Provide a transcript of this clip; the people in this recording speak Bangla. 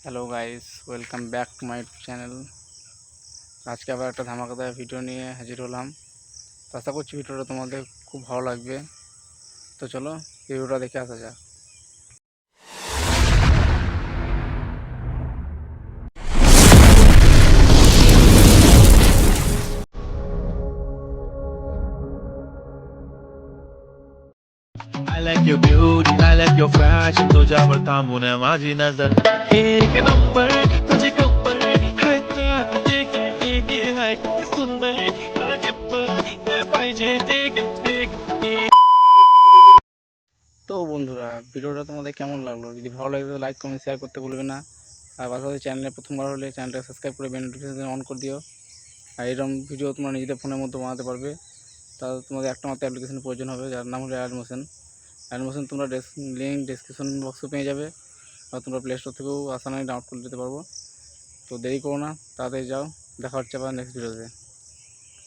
Hello guys, welcome back to my channel. আজকে আবার একটা ধামাকাদার ভিডিও নিয়ে হাজির হলাম। তো আশা করছি ভিডিওটা তোমাদের খুব ভালো লাগবে। তো চলো ভিডিওটা দেখে আসা যাক। I like your beauty, I like your fashion तुझ्यावर थांबून माझी नजर एक नंबर तुझे कंबर हाय तुझे किती हाय सुंदर तुझे पाहिजे ते তো বন্ধুরা, ভিডিওটা তোমাদের কেমন লাগলো? যদি ভালো লাগে তো লাইক কমেন্ট শেয়ার করতে ভুলবে না। আর পাশাপাশি চ্যানেলে প্রথমবার হলে চ্যানেলটা সাবস্ক্রাইব করে বেল নোটিফিকেশন অন করে দিও। আর এরকম ভিডিও তোমরা নিজেদের ফোনের মধ্যে বানাতে পারবে। তাহলে তোমাদের একটা মাত্র অ্যাপ্লিকেশনের প্রয়োজন হবে, যার নাম হলো অ্যাডমোশন। অ্যাডমোশন তোমরা লিঙ্ক ডেসক্রিপশন বক্সে পেয়ে যাবে, আর তোমরা প্লে স্টোর থেকেও আসানাই ডাউনলোড করে দিতে পারবো। তো দেরি করো না, তাড়াতাড়ি যাও। দেখা হচ্ছে আবার নেক্সট ভিডিওতে।